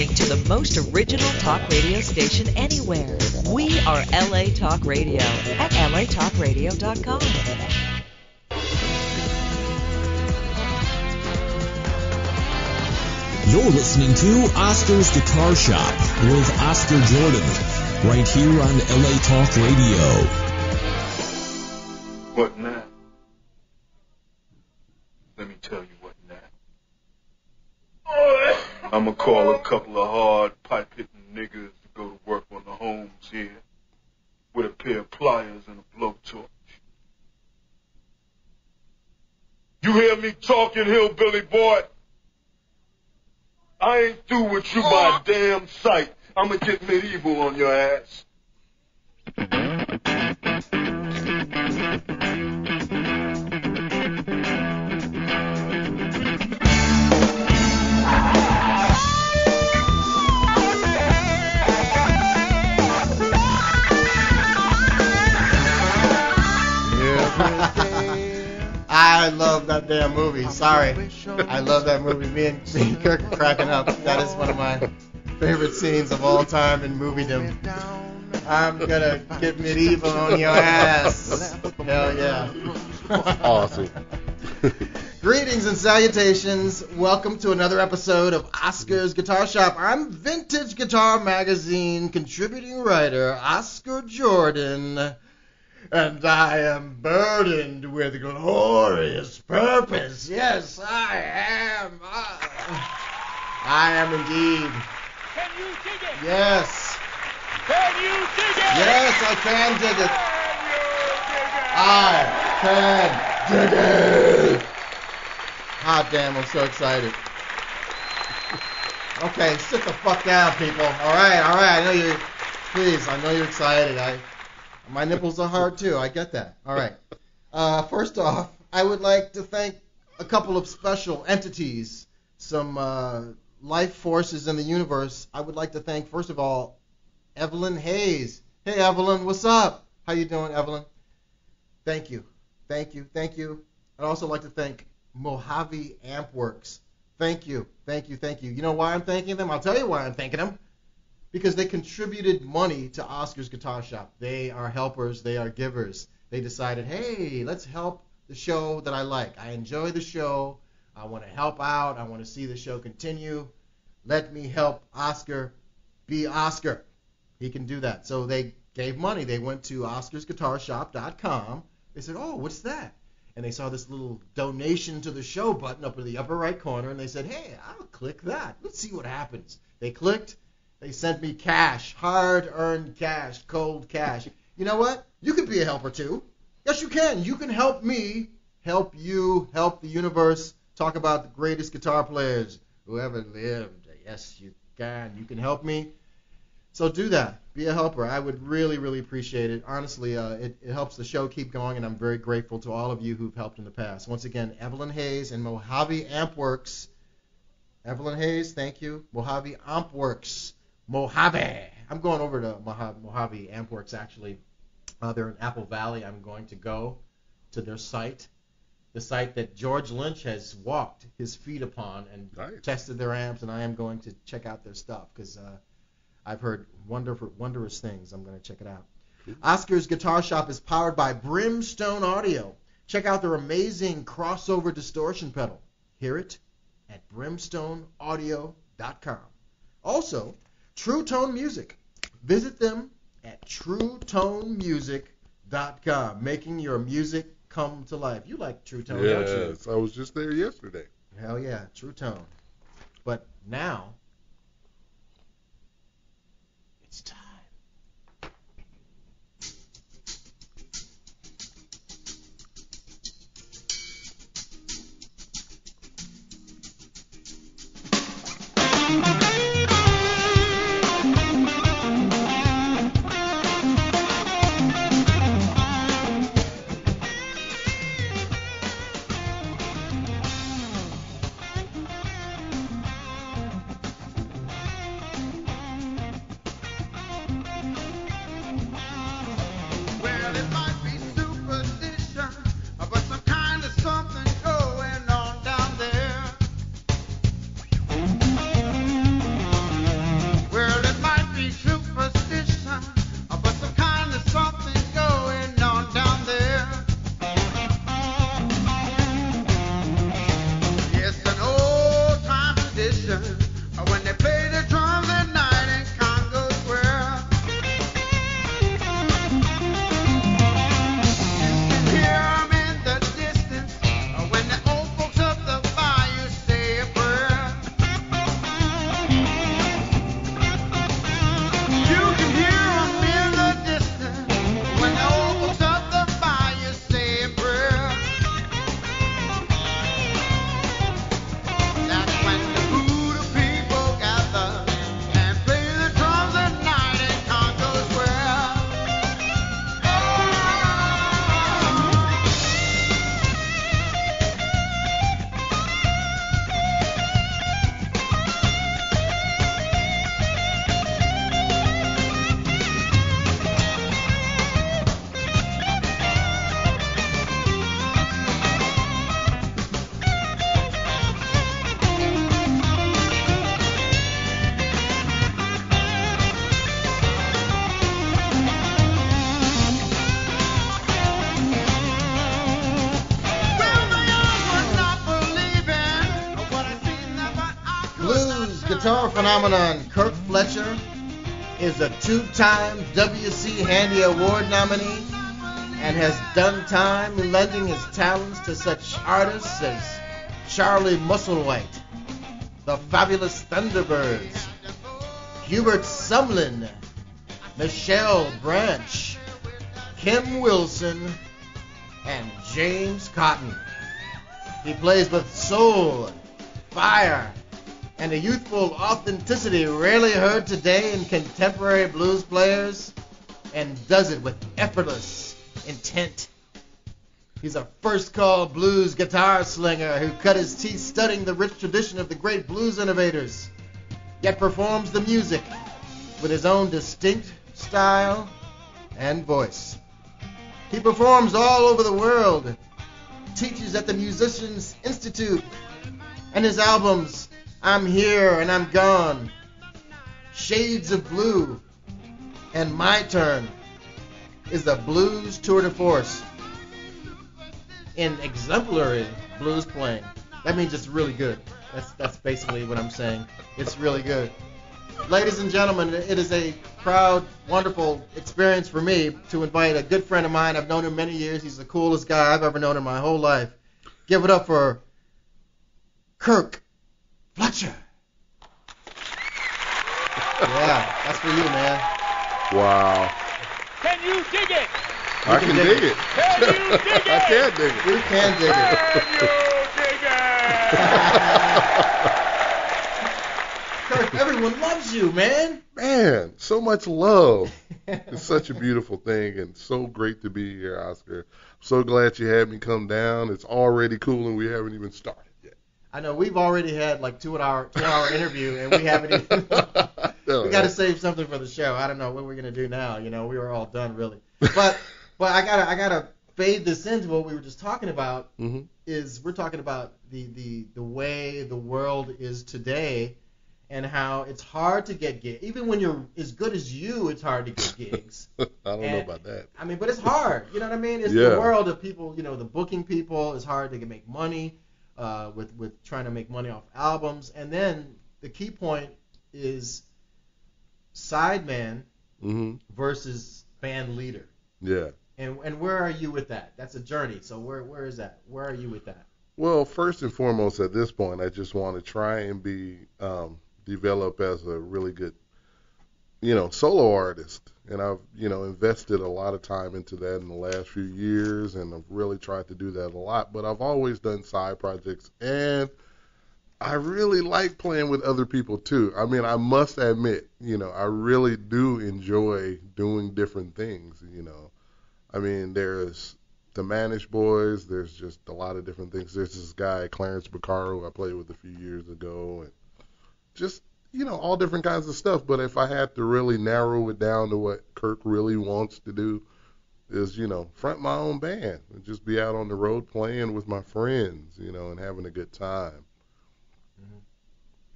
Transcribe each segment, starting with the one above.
listening to the most original talk radio station anywhere. We are LA Talk Radio at latalkradio.com. You're listening to Oscar's Guitar Shop with Oscar Jordan, right here on LA Talk Radio. What now? Let me tell you what now. I'm gonna call a couple of hard pipe-hitting niggas to go to work on the homes here with a pair of pliers and a blowtorch. You hear me talking, hillbilly boy? I ain't through with you by a damn sight. I'm gonna get medieval on your ass. I love that damn movie. Sorry. I love that movie. Me and Kirk are cracking up. That is one of my favorite scenes of all time in moviedom. I'm gonna get medieval on your ass. Hell yeah. Awesome. Greetings and salutations. Welcome to another episode of Oscar's Guitar Shop. I'm Vintage Guitar Magazine contributing writer Oscar Jordan. And I am burdened with glorious purpose. Yes, I am. I am indeed. Can you dig it? Yes. Can you dig it? Yes, I can dig it. Can you dig it? I can dig it. Hot damn, I'm so excited. Okay, sit the fuck down, people. All right. I know you're, please, I know you're excited. My nipples are hard, too. I get that. All right. First off, I would like to thank a couple of special entities, some life forces in the universe. I would like to thank, first of all, Evelyn Hayes. Hey, Evelyn, what's up? How you doing, Evelyn? Thank you. I'd also like to thank Mojave Amp Works. Thank you. You know why I'm thanking them? I'll tell you why I'm thanking them. Because they contributed money to Oscar's Guitar Shop. They are helpers. They are givers. They decided, hey, let's help the show that I like. I enjoy the show. I want to help out. I want to see the show continue. Let me help Oscar be Oscar. He can do that. So they gave money. They went to oscarsguitarshop.com. They said, oh, what's that? And they saw this little donation to the show button up in the upper right corner, and they said, hey, I'll click that. Let's see what happens. They clicked. They sent me cash, hard-earned cash, cold cash. You know what? You can be a helper, too. Yes, you can. You can help me, help you, help the universe, talk about the greatest guitar players who ever lived. Yes, you can. You can help me. So do that. Be a helper. I would really, really appreciate it. Honestly, it helps the show keep going, and I'm very grateful to all of you who've helped in the past. Once again, Evelyn Hayes and Mojave Amp Works. Evelyn Hayes, thank you. Mojave Amp Works. Mojave. I'm going over to Mojave Amp Works, actually. They're in Apple Valley. I'm going to go to their site, the site that George Lynch has walked his feet upon and tested their amps, and I am going to check out their stuff because I've heard wondrous things. I'm going to check it out. Oscar's Guitar Shop is powered by Brimstone Audio. Check out their amazing Crossover Distortion pedal. Hear it at brimstoneaudio.com. Also, True Tone Music. Visit them at truetonemusic.com, making your music come to life. You like True Tone, don't you? Yes, I was just there yesterday. Hell yeah, True Tone. But now, it's time. guitar phenomenon Kirk Fletcher is a 2-time WC Handy Award nominee and has done time in lending his talents to such artists as Charlie Musselwhite, the Fabulous Thunderbirds, Hubert Sumlin, Michelle Branch, Kim Wilson, and James Cotton. He plays with soul, fire, and a youthful authenticity rarely heard today in contemporary blues players, and does it with effortless intent. He's a first-call blues guitar slinger who cut his teeth studying the rich tradition of the great blues innovators, yet performs the music with his own distinct style and voice. He performs all over the world, teaches at the Musicians Institute, and his albums I'm Here and I'm Gone, Shades of Blue, and My Turn is a blues tour de force in exemplary blues playing. That means it's really good. That's basically what I'm saying. It's really good. Ladies and gentlemen, it is a proud, wonderful experience for me to invite a good friend of mine. I've known him many years. He's the coolest guy I've ever known in my whole life. Give it up for Kirk Fletcher. Yeah, that's for you, man. Wow. Can you dig it? I can dig it. Can you dig it? I can dig it. We can dig it. Can you dig it? Kirk, everyone loves you, man. Man, so much love. It's such a beautiful thing and so great to be here, Oscar. I'm so glad you had me come down. It's already cool and we haven't even started yet. I know we've already had like 2-hour interview and we haven't even. We got to save something for the show. I don't know what we're gonna do now. You know, we were all done really. But I gotta fade this into what we were just talking about. Mm-hmm. Is we're talking about the way the world is today, and how it's hard to get gigs. Even when you're as good as you, it's hard to get gigs. I don't know about that. I mean, but it's hard. You know what I mean? It's Yeah. the world of people. You know, the booking people. It's hard to make money with trying to make money off albums. And then the key point is sideman Mm-hmm. versus band leader. Yeah. And where are you with that? That's a journey. So where is that? Where are you with that? Well, first and foremost, at this point, I just want to try and develop as a really good, solo artist. And I've, invested a lot of time into that in the last few years, and I've really tried to do that a lot. But I've always done side projects, and I really like playing with other people too. I mean, I must admit, I really do enjoy doing different things, I mean, there's the Manish Boys, there's just a lot of different things. There's this guy, Clarence Bacaro, I played with a few years ago, and just, all different kinds of stuff. But if I had to really narrow it down to what Kirk really wants to do is, front my own band and just be out on the road playing with my friends, and having a good time.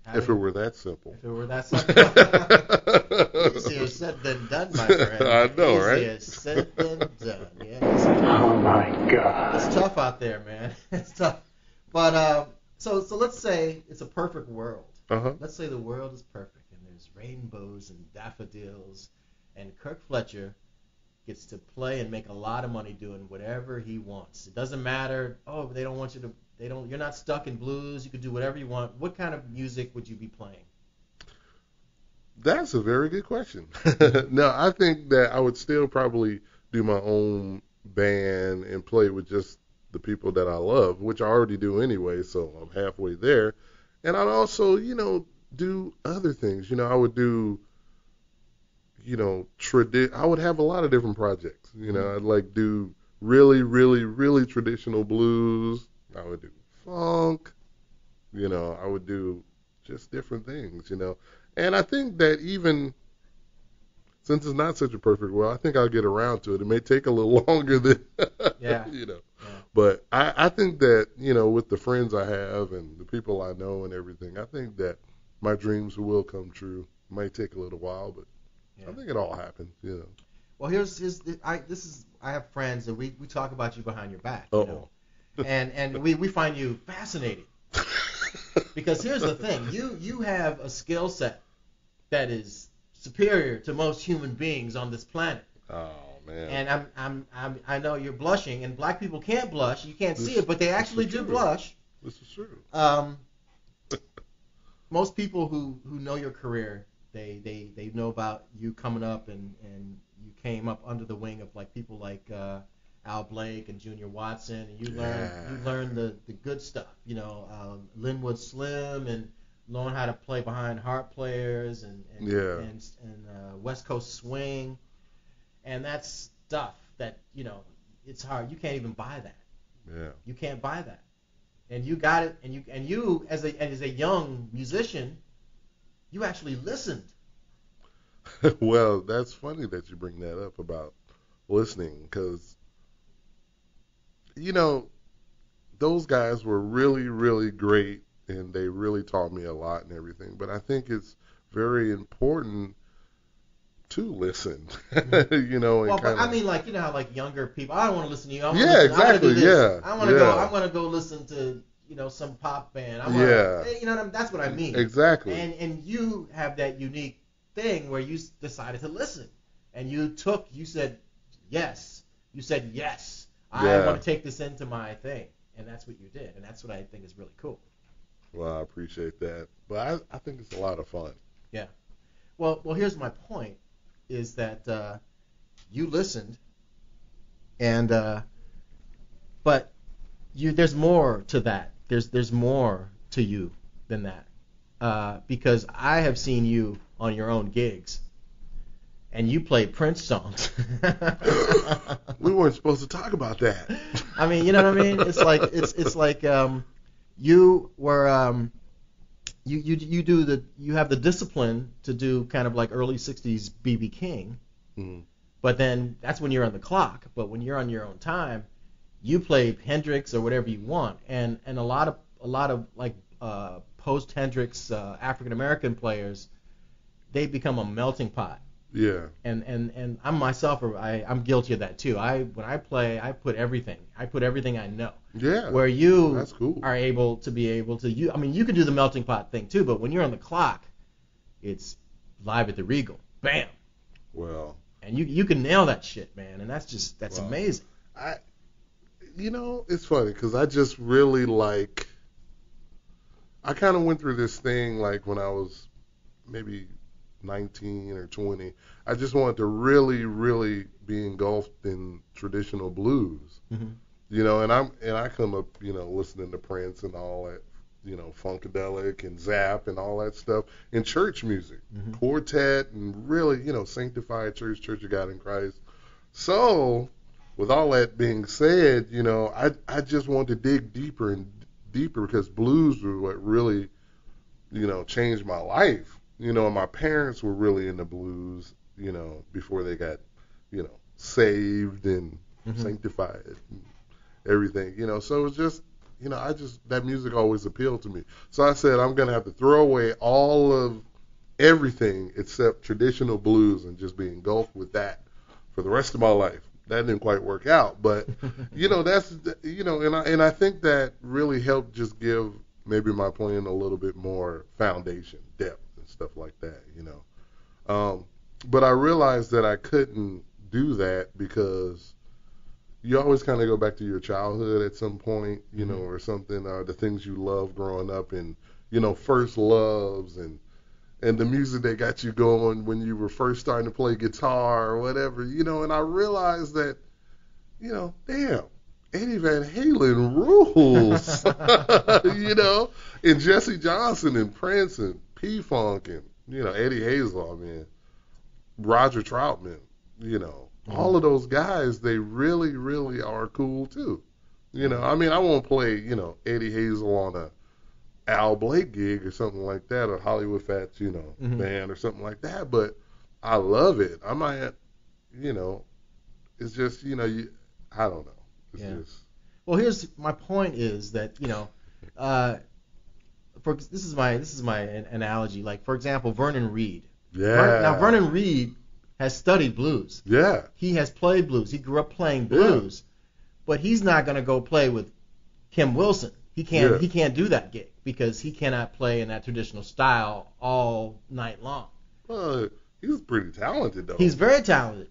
If it were that simple. If it were that simple. Easier said than done, my friend. I know, right? Easier said than done. Yes. Oh my God. It's tough out there, man. It's tough. But so let's say it's a perfect world. Uh-huh. Let's say the world is perfect and there's rainbows and daffodils, and Kirk Fletcher gets to play and make a lot of money doing whatever he wants. It doesn't matter. Oh, they don't want you to. You're not stuck in blues. You can do whatever you want. What kind of music would you be playing? That's a very good question. No, I think that I would still probably do my own band and play with just the people that I love, which I already do anyway, so I'm halfway there. And I'd also, do other things. I would do, I would have a lot of different projects. I'd like do really, really, really traditional blues. I would do funk, I would do just different things, And I think that even since it's not such a perfect world, I think I'll get around to it. It may take a little longer than, Yeah. But I think that, with the friends I have and the people I know and everything, I think that my dreams will come true. It might take a little while, but I think it all happens, Well, I have friends and we talk about you behind your back. Uh-oh. And we find you fascinating. Because here's the thing, you have a skill set that is superior to most human beings on this planet. Oh man. And I know you're blushing, and black people can't blush. You can't see it, but they actually do blush. This is true. Most people who know your career, they know about you coming up, and you came up under the wing of like people like Al Blake and Junior Watson, and you learn the good stuff, Linwood Slim, and learn how to play behind harp players and West Coast swing, and that's stuff that it's hard. You can't even buy that. Yeah. You can't buy that. And you got it, and you as a young musician, you actually listened. Well, that's funny that you bring that up about listening, because those guys were really, really great, and they really taught me a lot and everything. But I think it's very important to listen, And well, but I mean, like how like younger people, I don't want to listen to you. I exactly. I want to go. I want to go listen to some pop band. That's what I mean. Exactly. And you have that unique thing where you decided to listen, and you said yes. You said yes. I want to take this into my thing, and that's what you did, and that's what I think is really cool. Well, I appreciate that, but I think it's a lot of fun. Yeah. Well, here's my point. Is that you listened, and but there's more to that. There's more to you than that, because I have seen you on your own gigs, and you played Prince songs. We weren't supposed to talk about that. I mean, you know what I mean? It's like you were. You have the discipline to do kind of like early 60s B.B. King, but then that's when you're on the clock. But when you're on your own time, you play Hendrix or whatever you want, and a lot of like post Hendrix African American players, they become a melting pot. Yeah. And I'm myself, I'm guilty of that too. When I play, I put everything I know. Yeah. Where you that's cool. are able to you can do the melting pot thing too, but when you're on the clock, it's live at the Regal. Bam. Well. And you can nail that shit, man, and that's amazing. It's funny because I just really I kind of went through this thing like when I was maybe 19 or 20. I just wanted to really, really be engulfed in traditional blues. Mm-hmm. And I come up, listening to Prince and all that, Funkadelic and Zapp and all that stuff, and church music, quartet, and really, sanctified Church of God in Christ. So, with all that being said, I just wanted to dig deeper and deeper because blues were what really, changed my life. And my parents were really into blues, before they got, saved and sanctified and everything, So it was just, that music always appealed to me. So I said, I'm going to have to throw away all of everything except traditional blues and just be engulfed with that for the rest of my life. That didn't quite work out, but, that's, and I think that really helped just give maybe my playing a little bit more foundation, depth, and stuff like that, But I realized that I couldn't do that because you always kind of go back to your childhood at some point, or something, the things you loved growing up and, first loves and the music that got you going when you were first starting to play guitar or whatever, and I realized that, damn, Eddie Van Halen rules, and Jesse Johnson and Prince and P-Funk and, Eddie Hazel, Roger Troutman, all of those guys, they really, really are cool too. I won't play, Eddie Hazel on a Al Blake gig or something like that, or Hollywood Fats, band or something like that, but I love it. I might, it's just, I don't know. It's just. Well, here's my point is that, this is my analogy. Like, for example, Vernon Reid. Yeah. Now, Vernon Reid has studied blues. Yeah. He has played blues. He grew up playing blues. Yeah. But he's not going to go play with Kim Wilson. he can't do that gig because he cannot play in that traditional style all night long. He's pretty talented though. He's very talented,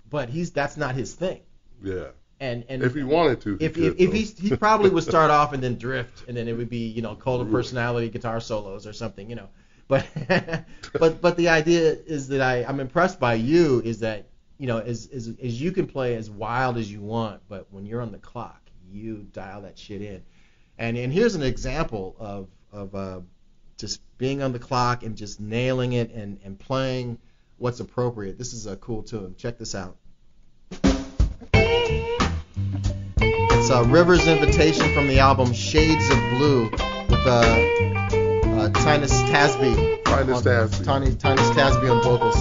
but that's not his thing. Yeah. And if he wanted to, he probably would start off and then drift, and then it would be colder personality guitar solos or something, But but the idea is that I'm impressed by you is that as you can play as wild as you want, but when you're on the clock, you dial that shit in. And here's an example of just being on the clock and just nailing it and playing what's appropriate. This is a cool tune. Check this out. It's River's Invitation from the album Shades of Blue with Tynus Tasby. Tynus Tasby on vocals.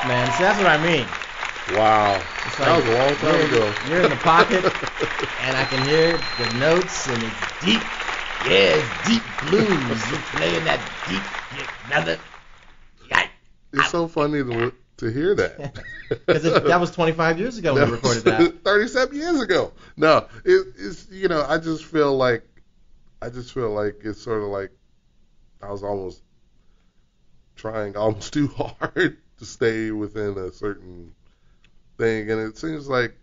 Man, see, that's what I mean. Wow. Like, that was a long time ago. You're in the pocket, and I can hear the notes, and it's deep. Yeah, it's deep blues. You're playing that deep. It's so funny to hear that. Because that was 25 years ago when we recorded that. 37 years ago. No, it's I just feel like it's sort of like I was almost trying almost too hard to stay within a certain thing, and it seems like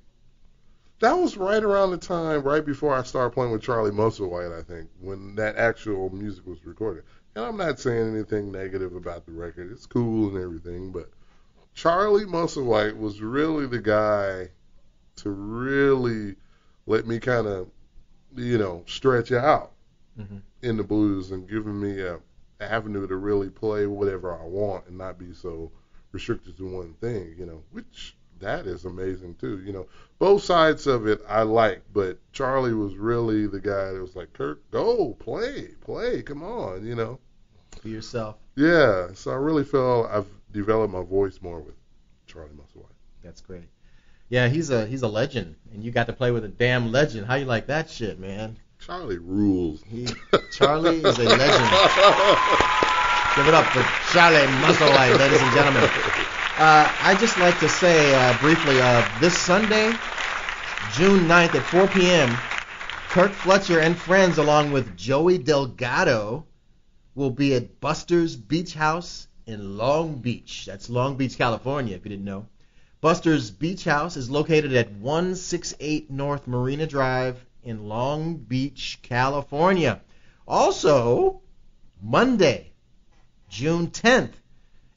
that was right around the time, right before I started playing with Charlie Musselwhite, I think, when that actual music was recorded. And I'm not saying anything negative about the record. It's cool and everything, but Charlie Musselwhite was really the guy to really let me kind of, stretch out in the blues and giving me a avenue to really play whatever I want and not be so restricted to one thing, which that is amazing too. Both sides of it I like, but Charlie was really the guy that was like, Kirk, go, play, come on, Be yourself. Yeah, so I really feel I've developed my voice more with Charlie Musselwhite. That's great. Yeah, he's a legend, and you got to play with a damn legend. How you like that shit, man? Charlie rules. Charlie is a legend. Give it up for Charlie Musselwhite, ladies and gentlemen. I'd just like to say briefly, this Sunday, June 9th at 4 p.m., Kirk Fletcher and friends, along with Joey Delgado, will be at Buster's Beach House in Long Beach. That's Long Beach, California, if you didn't know. Buster's Beach House is located at 168 North Marina Drive in Long Beach, California. Also, Monday, June 10th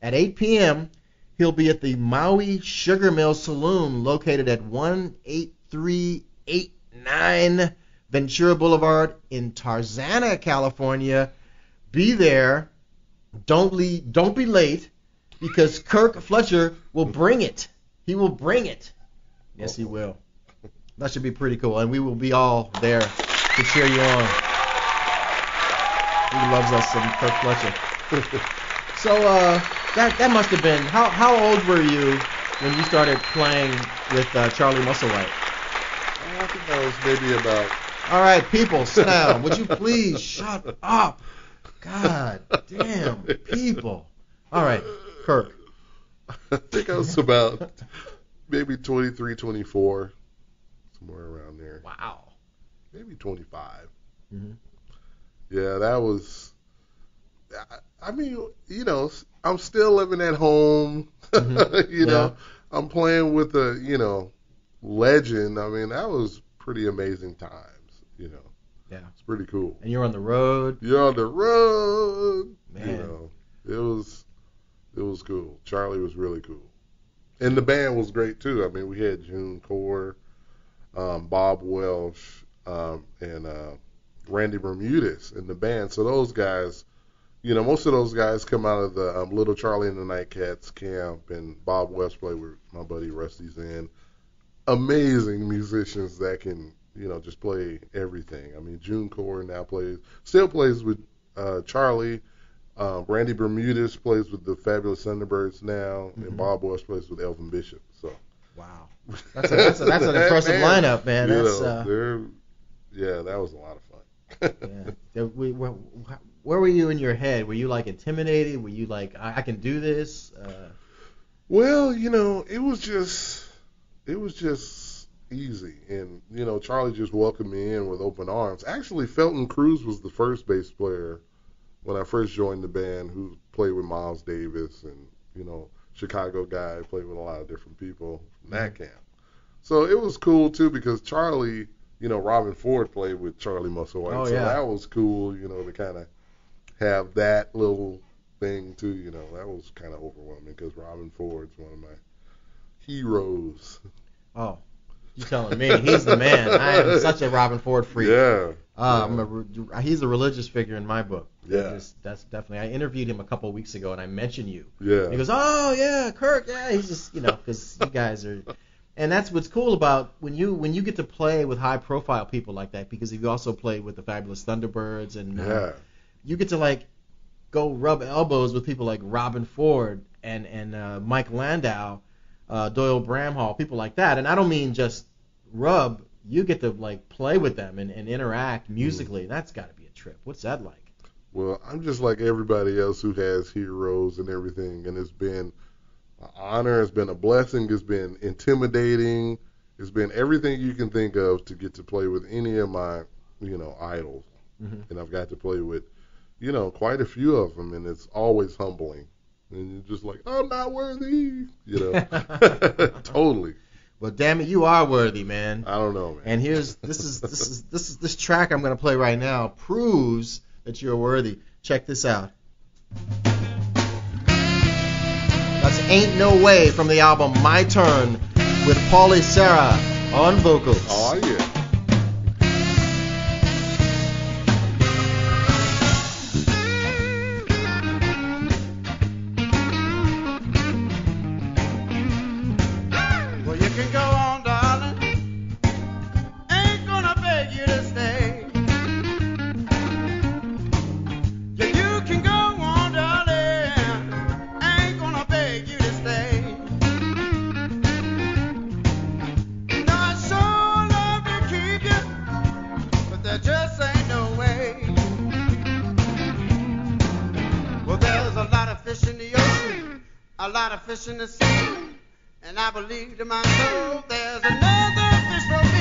at 8 p.m., he'll be at the Maui Sugar Mill Saloon located at 18389 Ventura Boulevard in Tarzana, California. Be there. Don't be late, because Kirk Fletcher will bring it. He will bring it. Yes, he will. That should be pretty cool, and we will be all there to cheer you on. He loves us, some Kirk Fletcher. So that must have been, how old were you when you started playing with Charlie Musselwhite? I think I was maybe about... All right, people, sit down. Would you please shut up? God damn, people. All right, Kirk. I think I was about maybe 23, 24, somewhere around there. Wow. Maybe 25. Mm-hmm. Yeah, that was... I mean, you know, I'm still living at home. Mm-hmm. You know, I'm playing with a, you know, legend. I mean, that was pretty amazing times, you know. Yeah. It's pretty cool. And you're on the road. You're on the road. Man. You know, it was cool. Charlie was really cool. And the band was great, too. I mean, we had June Core, Bob Welsh, and Randy Bermudez in the band. So those guys... You know, most of those guys come out of the Little Charlie and the Nightcats camp, and Bob West played with my buddy Rusty Zinn. Amazing musicians that can, you know, just play everything. I mean, June Core now still plays with Charlie. Randy Bermudez plays with the Fabulous Thunderbirds now, and Bob West plays with Elvin Bishop. So, wow, that's an impressive lineup, man. That's yeah, that was a lot of fun. Yeah. Where were you in your head? Were you like intimidated? Were you like, I can do this? Well, you know, it was just easy, and you know, Charlie just welcomed me in with open arms. Actually, Felton Cruz was the first bass player when I first joined the band, who played with Miles Davis, and you know, Chicago guy, played with a lot of different people from that camp. So it was cool too, because Charlie, you know, Robin Ford played with Charlie Musselwhite. Oh, so yeah. that was cool, you know, to kind of have that little thing too, you know. That was kind of overwhelming, because Robin Ford's one of my heroes. Oh, you're telling me he's the man. I am such a Robin Ford freak. Yeah. He's a religious figure in my book. Yeah. That's definitely. I interviewed him a couple of weeks ago, and I mentioned you. Yeah. And he goes, oh yeah, Kirk. Yeah, he's just, you know, because you guys are. And that's what's cool about when you get to play with high profile people like that, because you also played with the Fabulous Thunderbirds, and you get to like go rub elbows with people like Robin Ford and Mike Landau, Doyle Bramhall, people like that. And I don't mean just rub. You get to like play with them and interact musically. That's got to be a trip. What's that like? Well, I'm just like everybody else who has heroes and everything, and it's been an honor, it's been a blessing, it's been intimidating, it's been everything you can think of to get to play with any of my, you know, idols. Mm-hmm. And I've got to play with, you know, quite a few of them, and it's always humbling. And you're just like, I'm not worthy, you know. Totally. Well, damn it, you are worthy, man. I don't know, man. And this track I'm going to play right now proves that you're worthy. Check this out. That's Ain't No Way from the album My Turn, with Paulie Serra on vocals. Oh, yeah. Well, you can go on, darling. Ain't gonna beg you to stay. Yeah, you can go on, darling. Ain't gonna beg you to stay. No, I sure love to keep you, but there just ain't no way. Well, there's a lot of fish in the ocean, a lot of fish in the sea. And I believe to my soul there's another fish for me.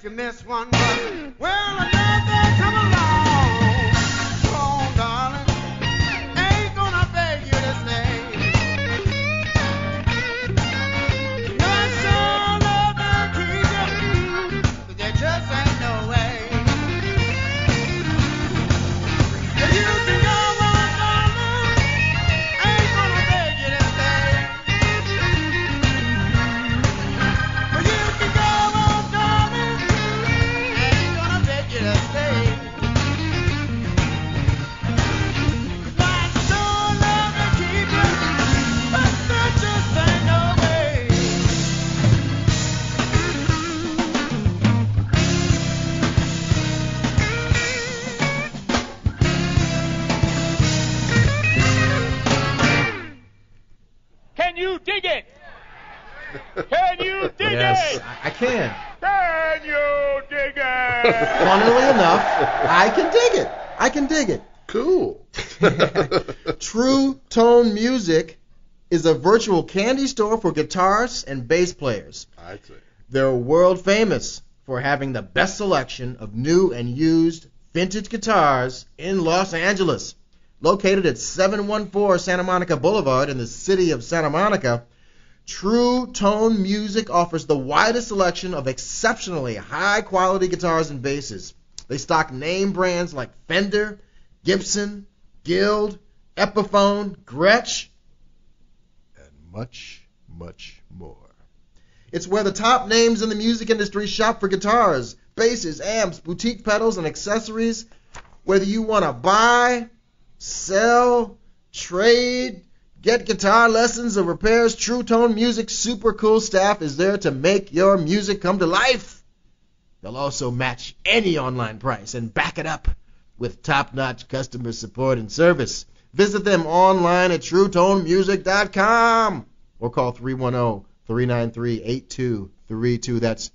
can miss one, but well, another come along. Oh, darling, ain't gonna beg you to stay. Not sure love will keep you, but there just ain't no way. If you can go on, darling, ain't gonna beg you to stay. But you can go on, darling, ain't gonna beg you to stay. Not sure love will keep you, but there just ain't no way. Can you dig it? Can you dig Yes, it? I can. Can you dig it? Funnily enough, I can dig it. I can dig it. Cool. True Tone Music is a virtual candy store for guitarists and bass players. I'd say. They're world famous for having the best selection of new and used vintage guitars in Los Angeles. Located at 714 Santa Monica Boulevard in the city of Santa Monica, True Tone Music offers the widest selection of exceptionally high-quality guitars and basses. They stock name brands like Fender, Gibson, Guild, Epiphone, Gretsch, and much, much more. It's where the top names in the music industry shop for guitars, basses, amps, boutique pedals, and accessories. Whether you want to buy, sell, trade, get guitar lessons or repairs, True Tone Music's super cool staff is there to make your music come to life. They'll also match any online price and back it up with top-notch customer support and service. Visit them online at TrueToneMusic.com or call 310-393-8232. That's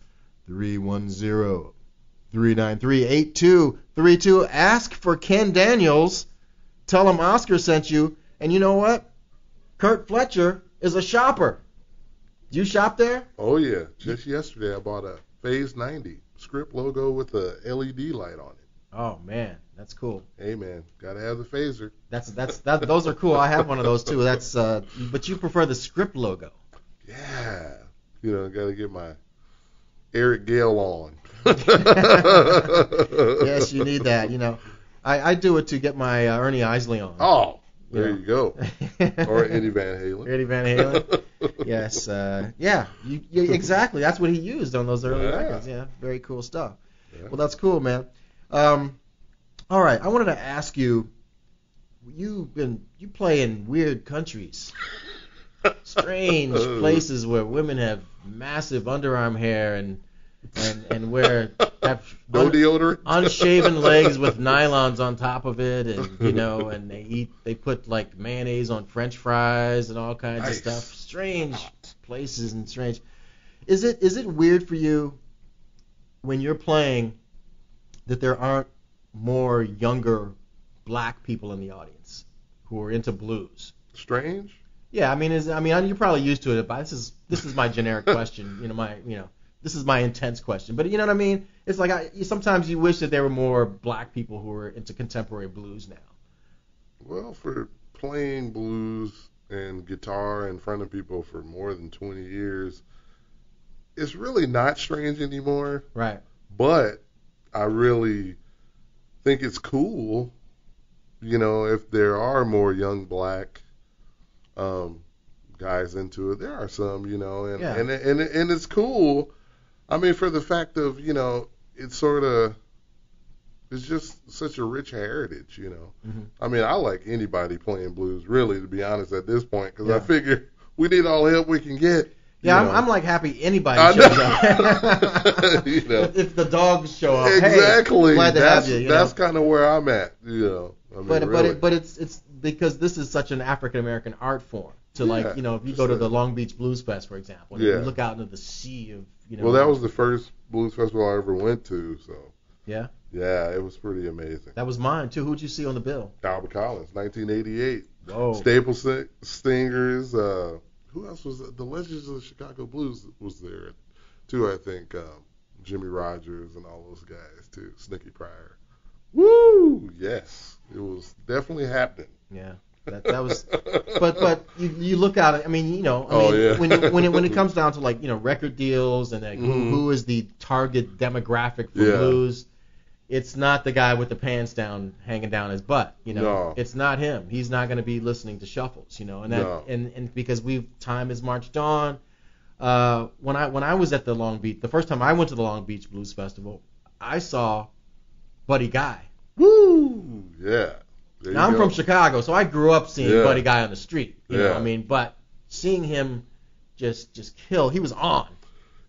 310-393-8232. Ask for Ken Daniels. Tell him Oscar sent you. And you know what? Kirk Fletcher is a shopper. Do you shop there? Oh, yeah. Just yesterday I bought a Phase 90 script logo with a LED light on it. Oh, man. That's cool. Hey, man. Got to have the phaser. Those are cool. I have one of those, too. But you prefer the script logo. Yeah. You know, got to get my Eric Gale on. Yes, you need that. You know, I do it to get my Ernie Isley on. Oh, there you go. Or Eddie Van Halen. Eddie Van Halen. Yes. Yeah. You exactly. That's what he used on those early records. Yeah. Very cool stuff. Yeah. Well, that's cool, man. All right. I wanted to ask you. You play in weird countries, strange places where women have massive underarm hair and have No deodorant. unshaven legs with nylons on top of it, and and they put like mayonnaise on French fries and all kinds of stuff. Strange places and strange. Is it weird for you when you're playing that there aren't more younger black people in the audience who are into blues? Strange? Yeah, I mean you're probably used to it, but this is my generic question. This is my intense question, but you know what I mean? It's like sometimes you wish that there were more black people who were into contemporary blues now. Well, for playing blues and guitar in front of people for more than 20 years, it's really not strange anymore. Right. But I really think it's cool, if there are more young black guys into it. There are some, and it's cool. I mean, for the fact of, it's just such a rich heritage, Mm-hmm. I mean, I like anybody playing blues, really, to be honest, at this point, because I figure we need all the help we can get. Yeah, I'm like happy anybody shows up. If the dogs show up, exactly. Hey, glad to have you. That's kind of where I'm at, I mean, really. But it's because this is such an African American art form. To if you go to the Long Beach Blues Fest, for example, and you look out into the sea of, Well, that was the first blues festival I ever went to, so. Yeah? Yeah, it was pretty amazing. That was mine, too. Who'd you see on the bill? Albert Collins, 1988. Whoa. Staple Singers. Who else was there? The Legends of the Chicago Blues was there, too, I think. Jimmy Rogers and all those guys too, Snooky Pryor. Woo! Yes, it was definitely happening. Yeah, that was. But you look at it. I mean, when it comes down to like record deals and like who is the target demographic for blues, it's not the guy with the pants down hanging down his butt. No. It's not him. He's not going to be listening to shuffles. And because time has marched on. When I was at the first time I went to the Long Beach Blues Festival, I saw Buddy Guy. Woo! Yeah. Now I'm from Chicago, so I grew up seeing Buddy Guy on the street. You know what I mean? But seeing him just kill, he was on.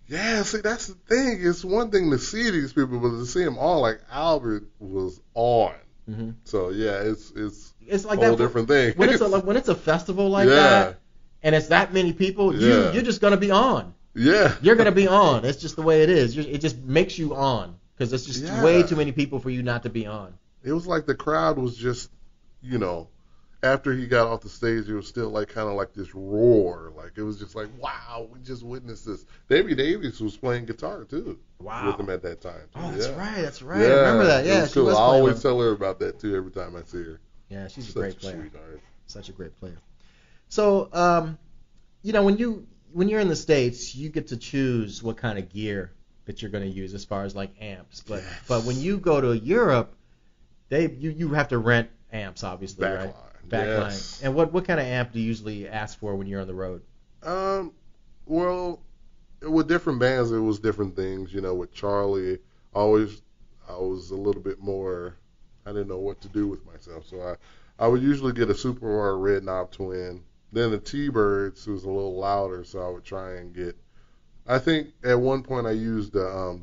Yeah, see, that's the thing. It's one thing to see these people, but to see them on, like Albert was on. Mm-hmm. So yeah, it's like a whole different thing. When it's a festival like that, and it's that many people, you're just gonna be on. Yeah. You're gonna be on. It's just the way it is. It just makes you on because it's just way too many people for you not to be on. It was like the crowd was just, after he got off the stage, it was still like kind of like this roar. Like it was just like, wow, we just witnessed this. Davey Davis was playing guitar too. Wow. With him at that time. Too. Oh, that's right. Yeah. I remember that. Yeah, she was. I always tell her about that too every time I see her. Yeah, she's a great player. Sweetheart. Such a great player. So, when you're in the States, you get to choose what kind of gear that you're going to use as far as like amps. But when you go to Europe, you have to rent amps, obviously, right? Backline. Yes. And what kind of amp do you usually ask for when you're on the road? Well, with different bands, it was different things. With Charlie, I was a little bit more. I didn't know what to do with myself, so I would usually get a Super or a Red Knob Twin. Then the T-Birds was a little louder, so I would try and get. I think at one point I used the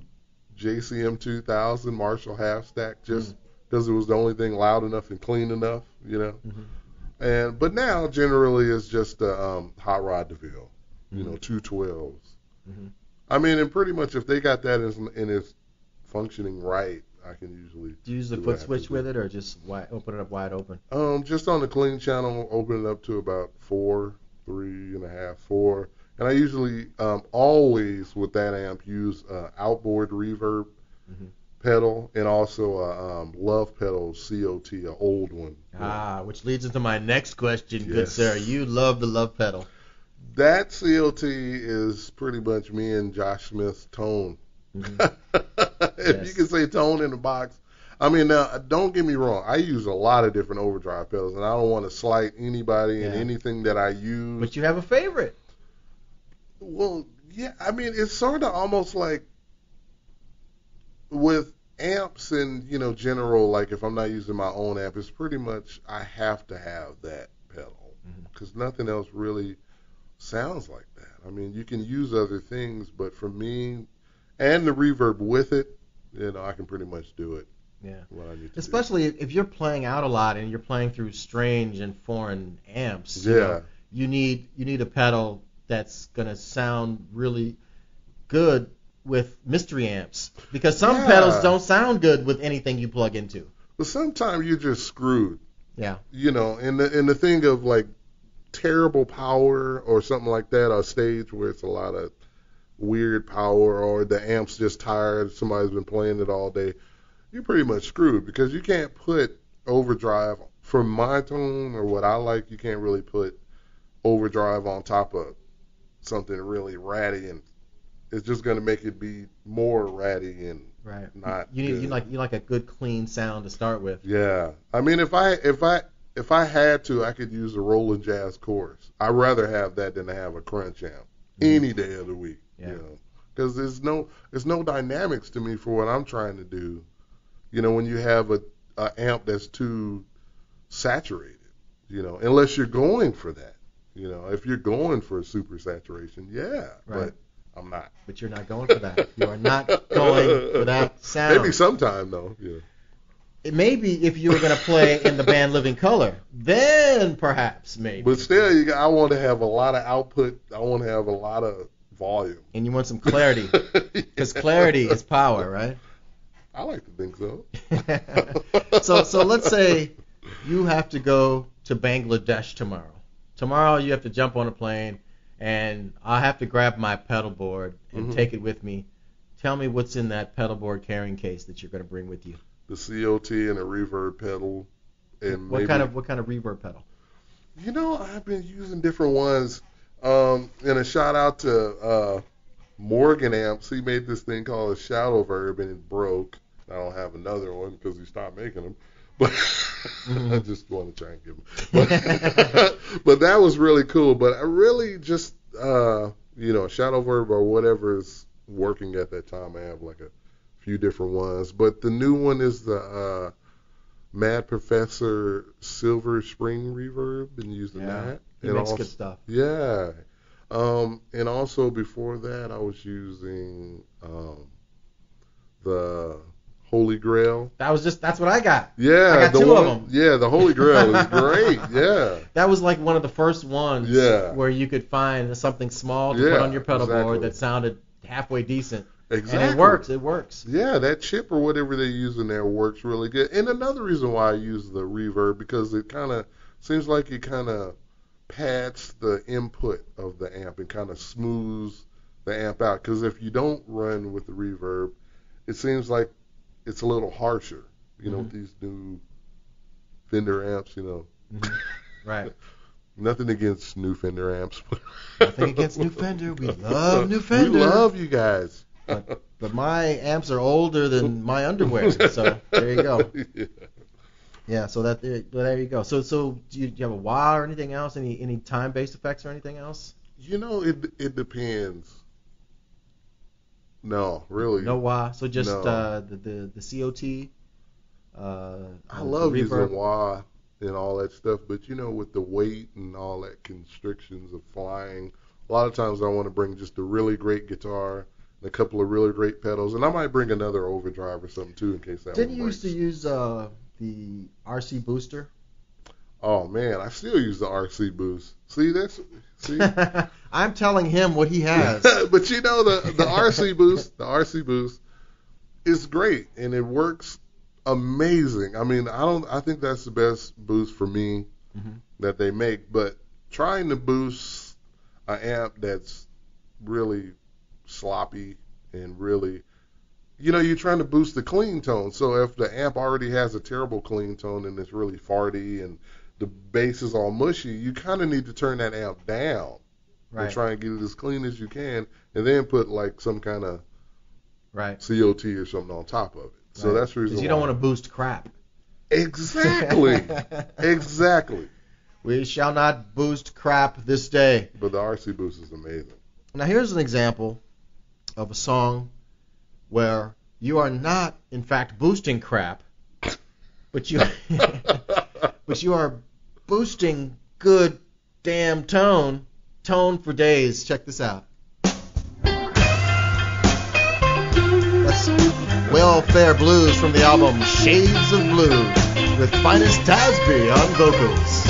JCM 2000 Marshall half stack just because it was the only thing loud enough and clean enough, Mm-hmm. But now generally it's just a Hot Rod DeVille, 212s. Mm-hmm. I mean, and pretty much if they got that and it's functioning right, I can usually. Do you use the foot switch with it, or just open it up wide open? Just on the clean channel, open it up to about 4, 3.5, 4. And I usually always with that amp use outboard reverb pedal and also a Love pedal COT, an old one. Which leads into my next question, good sir. You love the Love pedal. That COT is pretty much me and Josh Smith's tone. If you can say tone in the box. I mean, now, don't get me wrong. I use a lot of different overdrive pedals, and I don't want to slight anybody in anything that I use. But you have a favorite. Well, yeah. I mean, it's sort of almost like with amps and, general, like if I'm not using my own amp, it's pretty much I have to have that pedal because nothing else really sounds like that. I mean, you can use other things, but for me, and the reverb with it, I can pretty much do it. Yeah. What I need to Especially if you're playing out a lot and you're playing through strange and foreign amps. You need a pedal that's gonna sound really good with mystery amps because some pedals don't sound good with anything you plug into. But sometimes you're just screwed. Yeah. And the thing of like terrible power or something like that, or a stage where it's a lot of weird power or the amp's just tired, somebody's been playing it all day, you're pretty much screwed because you can't put overdrive for my tone or what I like. You can't really put overdrive on top of something really ratty, and it's just going to make it be more ratty and not. You like a good clean sound to start with. Yeah, I mean if I had to, I could use a Roland Jazz Chorus. I'd rather have that than to have a crunch amp any day of the week. Because there's no dynamics to me for what I'm trying to do. When you have a amp that's too saturated, unless you're going for that. If you're going for a super saturation, but I'm not. But you're not going for that. You are not going for that sound. Maybe sometime though. Yeah. It may be if you were going to play in the band Living Colour, then perhaps maybe. But still, I want to have a lot of output. I want to have a lot of volume. And you want some clarity, because clarity is power, right? I like to think so. So let's say you have to go to Bangladesh tomorrow. Tomorrow you have to jump on a plane, and I have to grab my pedal board and take it with me Tell me what's in that pedal board carrying case that you're going to bring with you. The COT and a reverb pedal. And what kind of reverb pedal? You know, I've been using different ones. And a shout out to Morgan Amps. He made this thing called a Shadow Verb, and it broke. I don't have another one because he stopped making them. But I just want to try and give them. But that was really cool. But I really just, Shadow Verb or whatever is working at that time. I have like a few different ones. But the new one is the Mad Professor Silver Spring Reverb. Been using that. He makes good stuff. Yeah. And also before that, I was using the Holy Grail. That's what I got. Yeah, I got two of them. Yeah, the Holy Grail is great. Yeah. That was like one of the first ones where you could find something small to put on your pedal board that sounded halfway decent. Exactly. And it works. Yeah, that chip or whatever they use in there works really good. And another reason why I use the reverb, because it kind of seems like it kind of pads the input of the amp and kind of smooths the amp out. Because if you don't run with the reverb, it seems like it's a little harsher, with these new Fender amps, Right. Nothing against new Fender amps. Nothing against new Fender. We love new Fender. We love you guys. But my amps are older than my underwear, so there you go. Yeah, so there you go. So do you have a wah or anything else? Any time-based effects or anything else? It depends. No, really. No wah. So just the COT. I love using wah and all that stuff, but with the weight and all that constrictions of flying, a lot of times I want to bring just a really great guitar and a couple of really great pedals, and I might bring another overdrive or something too in case that. Didn't you used to use the RC Booster? Oh man, I still use the RC Boost. See. I'm telling him what he has. But the RC Boost is great and it works amazing. I mean, I think that's the best boost for me that they make. But trying to boost an amp that's really sloppy and really, you're trying to boost the clean tone. So if the amp already has a terrible clean tone and it's really farty and the bass is all mushy, you kind of need to turn that amp down and try and get it as clean as you can, and then put like some kind of COT or something on top of it. So that's the reason. Because you don't want to boost crap. Exactly. Exactly. We shall not boost crap this day. But the RC Boost is amazing. Now here's an example of a song where you are not, in fact, boosting crap, but you are boosting good damn tone for days. Check this out. That's Welfare Blues from the album Shades of Blues with Finest Tasby on vocals.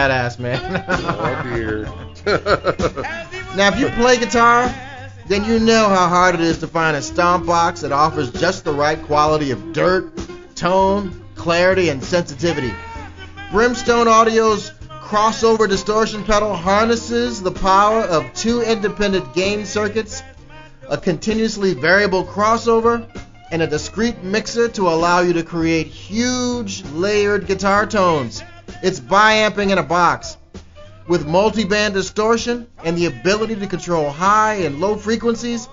badass, man. Oh, dear. Now, if you play guitar, then you know how hard it is to find a stomp box that offers just the right quality of dirt, tone, clarity, and sensitivity. Brimstone Audio's Crossover Distortion pedal harnesses the power of 2 independent gain circuits, a continuously variable crossover, and a discrete mixer to allow you to create huge layered guitar tones. It's bi-amping in a box. With multi-band distortion and the ability to control high and low frequencies,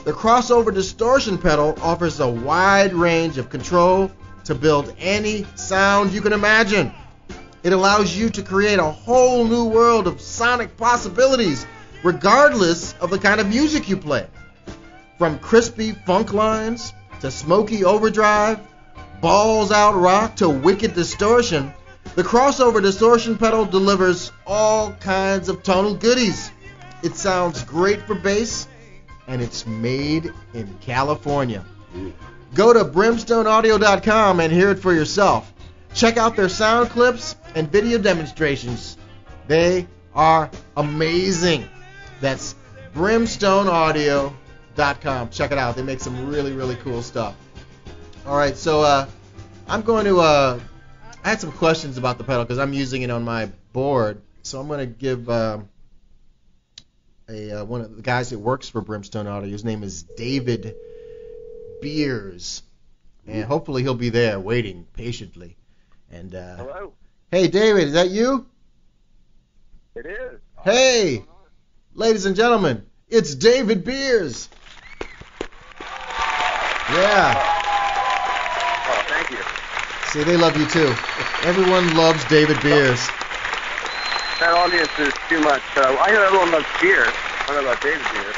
the Crossover Distortion pedal offers a wide range of control to build any sound you can imagine. It allows you to create a whole new world of sonic possibilities, regardless of the kind of music you play. From crispy funk lines to smoky overdrive, balls out rock to wicked distortion, the Crossover Distortion pedal delivers all kinds of tonal goodies. It sounds great for bass, and it's made in California. Go to brimstoneaudio.com and hear it for yourself. Check out their sound clips and video demonstrations. They are amazing. That's brimstoneaudio.com. Check it out. They make some really, really cool stuff. All right, so I'm going to... I had some questions about the pedal because I'm using it on my board. So I'm going to give one of the guys that works for Brimstone Audio, his name is David Beers. And hopefully he'll be there waiting patiently. And Hello. Hey, David, is that you? It is. Hey, ladies and gentlemen, it's David Beers. Yeah. Oh, thank you. See, they love you too. Everyone loves David Beers. That audience is too much. I know everyone loves beer. I don't know about David Beers.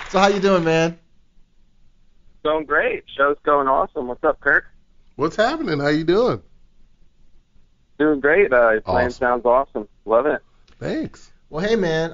So how you doing, man? Going great. Show's going awesome. What's up, Kirk? What's happening? How you doing? Doing great. Your playing Awesome. sounds awesome. Loving it. Thanks. Well, hey, man,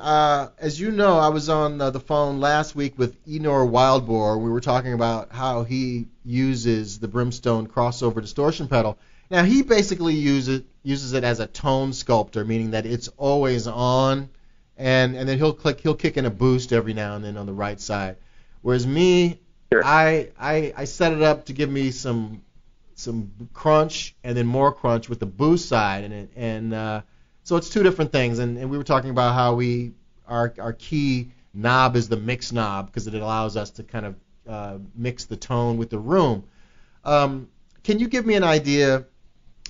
as you know, I was on the phone last week with Enor Wildboar. We were talking about how he uses the Brimstone Crossover Distortion pedal. Now, he basically uses it as a tone sculptor, meaning that it's always on, and then he'll kick in a boost every now and then on the right side. Whereas me, Sure. I set it up to give me some crunch and then more crunch with the boost side, and so it's two different things. And we were talking about how our key knob is the mix knob because it allows us to kind of mix the tone with the room. Can you give me an idea?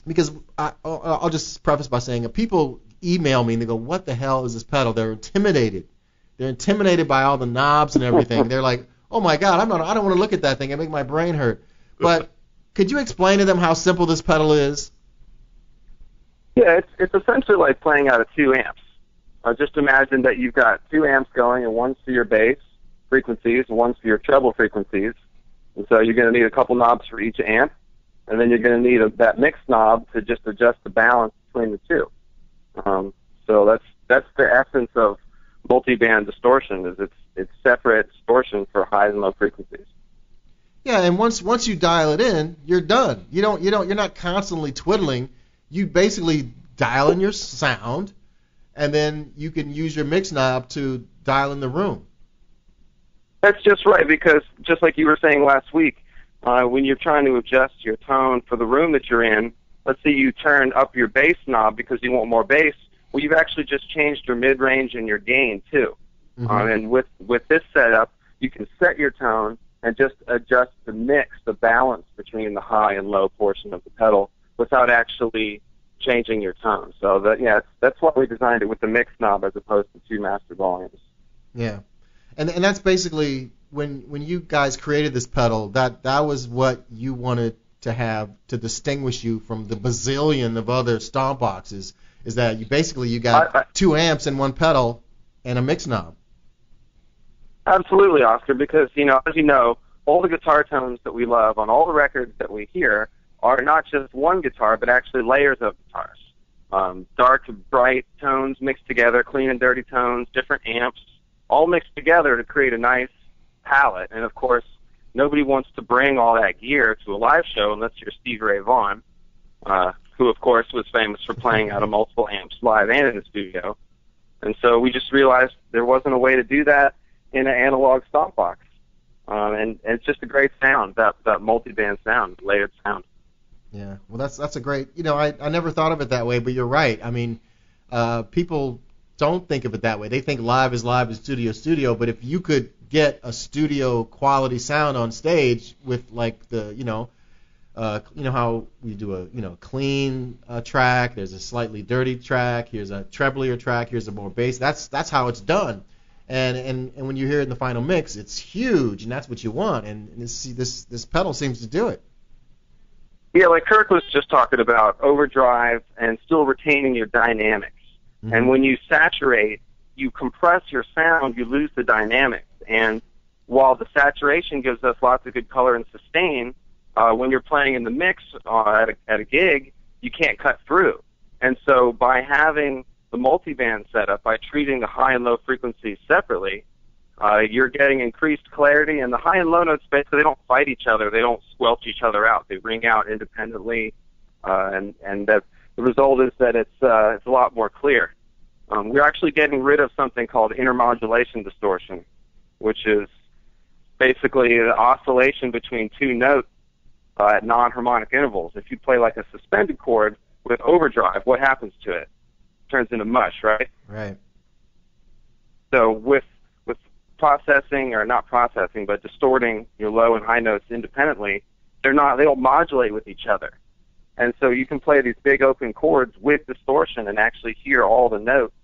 Because I'll just preface by saying people email me and they go, "What the hell is this pedal?" They're intimidated. They're intimidated by all the knobs and everything. They're like, "Oh my God, I don't want to look at that thing. It make my brain hurt." But could you explain to them how simple this pedal is? Yeah, it's essentially like playing out of 2 amps. Just imagine that you've got 2 amps going, and one's for your bass frequencies, and one's for your treble frequencies. And so you're going to need a couple knobs for each amp, and then you're going to need that mix knob to just adjust the balance between the two. So that's the essence of multi-band distortion. Is it's separate distortion for high and low frequencies. Yeah, and once you dial it in, you're done. You're not constantly twiddling. You basically dial in your sound, and then you can use your mix knob to dial in the room. That's just right, because just like you were saying last week, when you're trying to adjust your tone for the room that you're in, let's say you turn up your bass knob because you want more bass, well, you've actually just changed your mid-range and your gain, too. Mm-hmm. And with this setup, you can set your tone and just adjust the mix, the balance between the high and low portion of the pedal without actually changing your tone. So that's why we designed it with the mix knob as opposed to 2 master volumes. Yeah, and that's basically when you guys created this pedal, that was what you wanted to have to distinguish you from the bazillion of other stomp boxes. Is that you got 2 amps in one pedal and a mix knob? Absolutely, Oscar, because, as you know, all the guitar tones that we love on all the records that we hear are not just one guitar, but actually layers of guitars. Dark to bright tones mixed together, clean and dirty tones, different amps, all mixed together to create a nice palette. And, of course, nobody wants to bring all that gear to a live show unless you're Stevie Ray Vaughan, who, of course, was famous for playing out of multiple amps live and in the studio. And so we just realized there wasn't a way to do that in an analog stock box. And it's just a great sound, that multi-band sound, layered sound. Yeah, well, that's a great, I never thought of it that way, but you're right. I mean, people don't think of it that way. They think live is studio, but if you could get a studio quality sound on stage with like the, how we do a, clean track, there's a slightly dirty track, here's a treblier track, here's a more bass, that's how it's done. And when you hear it in the final mix, it's huge, and that's what you want, and this pedal seems to do it. Yeah, like Kirk was just talking about overdrive and still retaining your dynamics. Mm-hmm. And when you saturate, you compress your sound, you lose the dynamics. And while the saturation gives us lots of good color and sustain, when you're playing in the mix at a gig, you can't cut through. And so by having the multiband setup, by treating the high and low frequencies separately, you're getting increased clarity, and the high and low notes, basically, they don't fight each other. They don't squelch each other out. They ring out independently, and the result is that it's a lot more clear. We're actually getting rid of something called intermodulation distortion, which is basically the oscillation between two notes at non-harmonic intervals. If you play like a suspended chord with overdrive, what happens to it? It turns into mush, right? Right. So with processing, or not processing, but distorting your low and high notes independently, they don't modulate with each other. And so you can play these big open chords with distortion and actually hear all the notes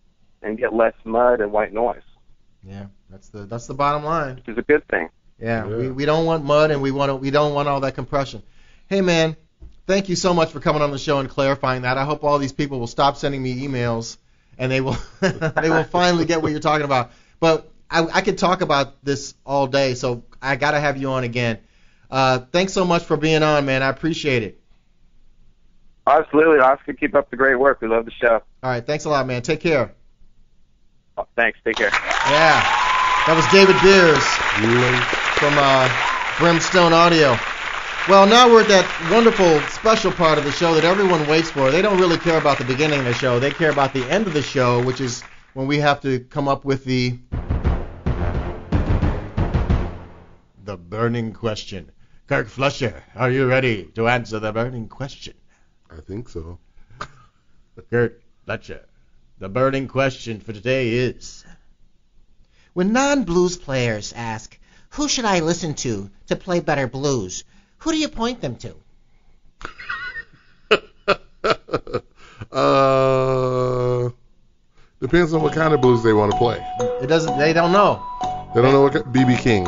and get less mud and white noise. Yeah, that's the bottom line. Which is a good thing. Yeah. We don't want mud, and we don't want all that compression. Hey man, thank you so much for coming on the show and clarifying that. I hope all these people will stop sending me emails, and they will finally get what you're talking about. But I could talk about this all day, so I got to have you on again. Thanks so much for being on, man. I appreciate it. Absolutely, Oscar. Keep up the great work. We love the show. All right, thanks a lot, man. Take care. Oh, thanks. Take care. Yeah, that was David Beers from Brimstone Audio. Well, now we're at that wonderful special part of the show that everyone waits for. They don't really care about the beginning of the show. They care about the end of the show, which is when we have to come up with the burning question. Kirk Fletcher, are you ready to answer the burning question? I think so. Kirk Fletcher, the burning question for today is: when non-blues players ask, who should I listen to play better blues, who do you point them to? Depends on what kind of blues they want to play. They don't know. They don't know what B.B. King.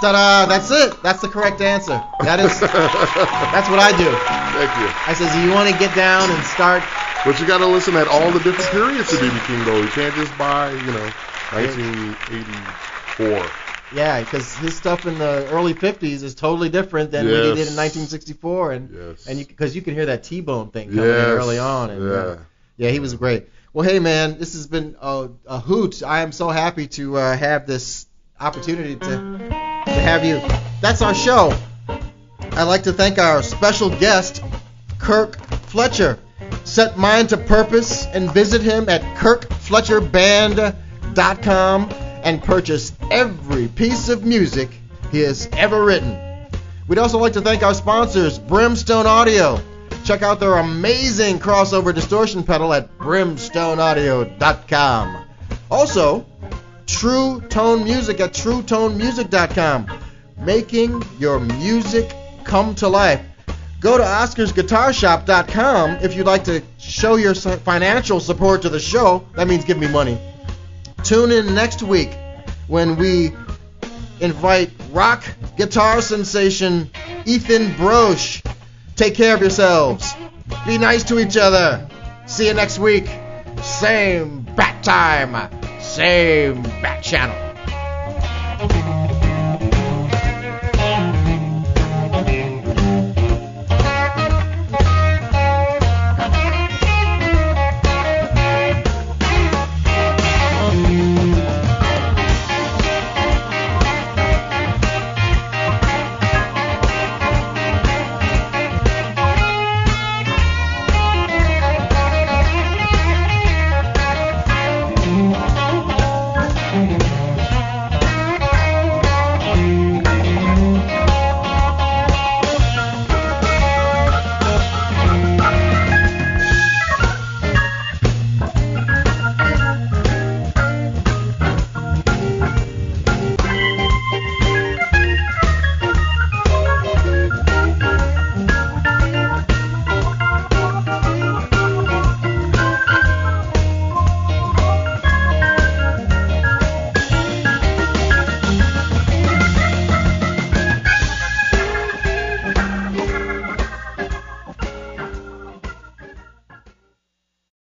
Ta-da! That's it. That's the correct answer. That's what I do. Thank you. I says, you want to get down and start. But you got to listen at all the different periods of B.B. King, though. You can't just buy, 1984. Yeah, because his stuff in the early 50s is totally different than what he did in 1964, and because you can hear that T-Bone thing coming in early on. And, yeah, he was great. Well, hey, man, this has been a hoot. I am so happy to have this opportunity to have you. That's our show. I'd like to thank our special guest, Kirk Fletcher. Set mind to purpose and visit him at kirkfletcherband.com and purchase every piece of music he has ever written. We'd also like to thank our sponsors, Brimstone Audio. Check out their amazing crossover distortion pedal at brimstoneaudio.com. Also, True Tone Music at truetonemusic.com. Making your music come to life. Go to oscarsguitarshop.com if you'd like to show your financial support to the show. That means give me money. Tune in next week when we invite rock guitar sensation Ethan Broche. Take care of yourselves. Be nice to each other. See you next week. Same bat time, same bat channel.